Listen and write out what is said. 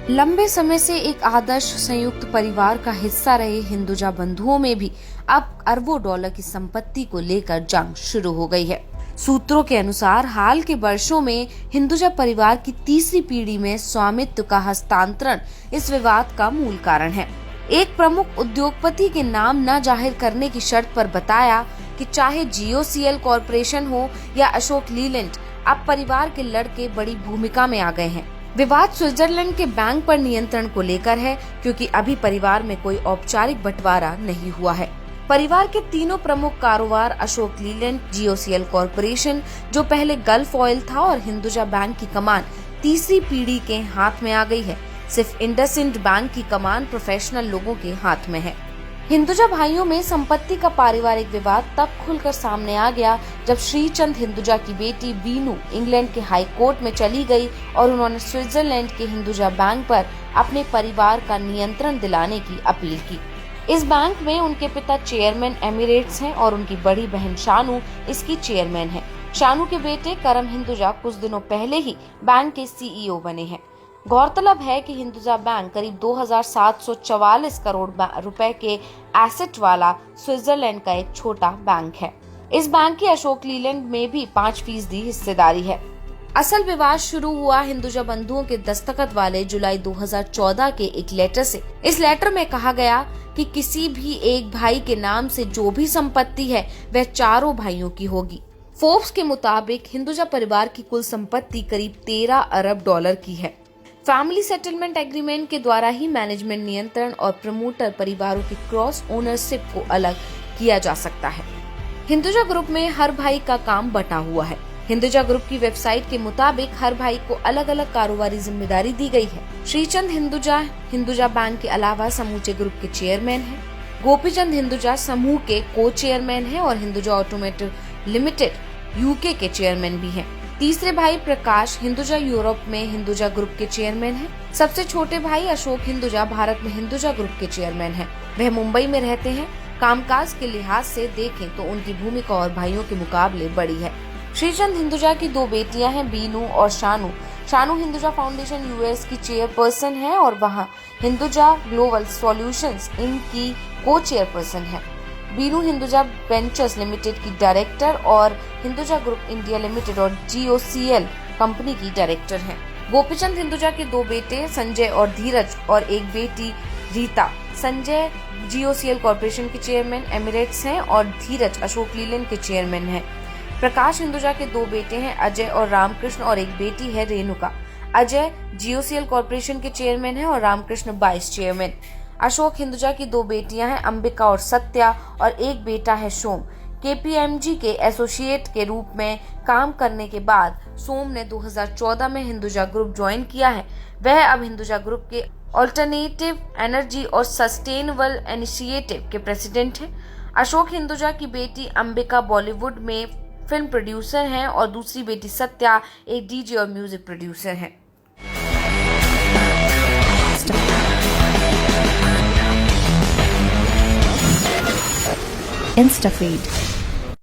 लंबे समय से एक आदर्श संयुक्त परिवार का हिस्सा रहे हिंदुजा बंधुओं में भी अब अरबों डॉलर की संपत्ति को लेकर जंग शुरू हो गई है। सूत्रों के अनुसार हाल के वर्षों में हिंदुजा परिवार की तीसरी पीढ़ी में स्वामित्व का हस्तांतरण इस विवाद का मूल कारण है। एक प्रमुख उद्योगपति के नाम न जाहिर करने की शर्त पर बताया कि चाहे GOCL कॉरपोरेशन हो या अशोक लीलैंड, अब परिवार के लड़के बड़ी भूमिका में आ गए हैं। विवाद स्विट्जरलैंड के बैंक पर नियंत्रण को लेकर है, क्योंकि अभी परिवार में कोई औपचारिक बंटवारा नहीं हुआ है। परिवार के तीनों प्रमुख कारोबार अशोक लीलैंड, GOCL कॉरपोरेशन जो पहले गल्फ ऑयल था और हिंदुजा बैंक की कमान तीसरी पीढ़ी के हाथ में आ गई है। सिर्फ इंडसइंड बैंक की कमान प्रोफेशनल लोगों के हाथ में है। हिंदुजा भाइयों में संपत्ति का पारिवारिक विवाद तब खुलकर सामने आ गया जब श्रीचंद हिंदुजा की बेटी बीनू इंग्लैंड के हाई कोर्ट में चली गई और उन्होंने स्विट्जरलैंड के हिंदुजा बैंक पर अपने परिवार का नियंत्रण दिलाने की अपील की। इस बैंक में उनके पिता चेयरमैन एमिरेट्स हैं और उनकी बड़ी बहन शानू इसकी चेयरमैन है। शानू के बेटे करम हिंदुजा कुछ दिनों पहले ही बैंक के CEO बने हैं। गौरतलब है कि हिंदुजा बैंक करीब 2,744 करोड़ रुपए के एसेट वाला स्विट्जरलैंड का एक छोटा बैंक है। इस बैंक की अशोक लीलैंड में भी 5% हिस्सेदारी है। असल विवाद शुरू हुआ हिंदुजा बंधुओं के दस्तखत वाले जुलाई 2014 के एक लेटर से। इस लेटर में कहा गया कि किसी भी एक भाई के नाम से जो भी संपत्ति है वह चारों भाइयों की होगी। फोर्ब्स के मुताबिक हिंदुजा परिवार की कुल संपत्ति करीब 13 अरब डॉलर की है। फैमिली सेटलमेंट एग्रीमेंट के द्वारा ही मैनेजमेंट नियंत्रण और प्रमोटर परिवारों की क्रॉस ओनरशिप को अलग किया जा सकता है। हिंदुजा ग्रुप में हर भाई का काम बटा हुआ है। हिंदुजा ग्रुप की वेबसाइट के मुताबिक हर भाई को अलग अलग कारोबारी जिम्मेदारी दी गई है। श्रीचंद हिंदुजा बैंक के अलावा समूचे ग्रुप के चेयरमैन हैं। गोपीचंद हिंदुजा समूह के को चेयरमैन है और हिंदुजा ऑटोमोटिव लिमिटेड UK के चेयरमैन भी हैं। तीसरे भाई प्रकाश हिंदुजा यूरोप में हिंदुजा ग्रुप के चेयरमैन हैं। सबसे छोटे भाई अशोक हिंदुजा भारत में हिंदुजा ग्रुप के चेयरमैन हैं। वह मुंबई में रहते हैं। कामकाज के लिहाज से देखें तो उनकी भूमिका और भाइयों के मुकाबले बड़ी है। श्रीचंद हिंदुजा की 2 बेटियां हैं, बीनू और शानू। शानू हिंदुजा फाउंडेशन US की चेयरपर्सन है और वहाँ हिंदुजा ग्लोबल सॉल्यूशंस इनकी को चेयरपर्सन है। बीनू हिंदुजा वेंचर्स लिमिटेड की डायरेक्टर और हिंदुजा ग्रुप इंडिया लिमिटेड और GOCL कंपनी की डायरेक्टर हैं। गोपीचंद हिंदुजा के 2 बेटे संजय और धीरज और एक बेटी रीता। संजय GOCL कॉरपोरेशन के चेयरमैन एमिरेट्स हैं और धीरज अशोक लीलैंड के चेयरमैन हैं। प्रकाश हिंदुजा के 2 बेटे हैं, अजय और रामकृष्ण, और एक बेटी है रेणुका। अजय GOCL कॉरपोरेशन के चेयरमैन है और रामकृष्ण वाइस चेयरमैन। अशोक हिंदुजा की 2 बेटियां हैं, अंबिका और सत्या, और एक बेटा है सोम। KPMG के एसोसिएट के रूप में काम करने के बाद सोम ने 2014 में हिंदुजा ग्रुप ज्वाइन किया है। वह अब हिंदुजा ग्रुप के ऑल्टरनेटिव एनर्जी और सस्टेनेबल इनिशिएटिव के प्रेसिडेंट हैं। अशोक हिंदुजा की बेटी अंबिका बॉलीवुड में फिल्म प्रोड्यूसर हैं और दूसरी बेटी सत्या एक DJ और म्यूजिक प्रोड्यूसर हैं। InstaFeed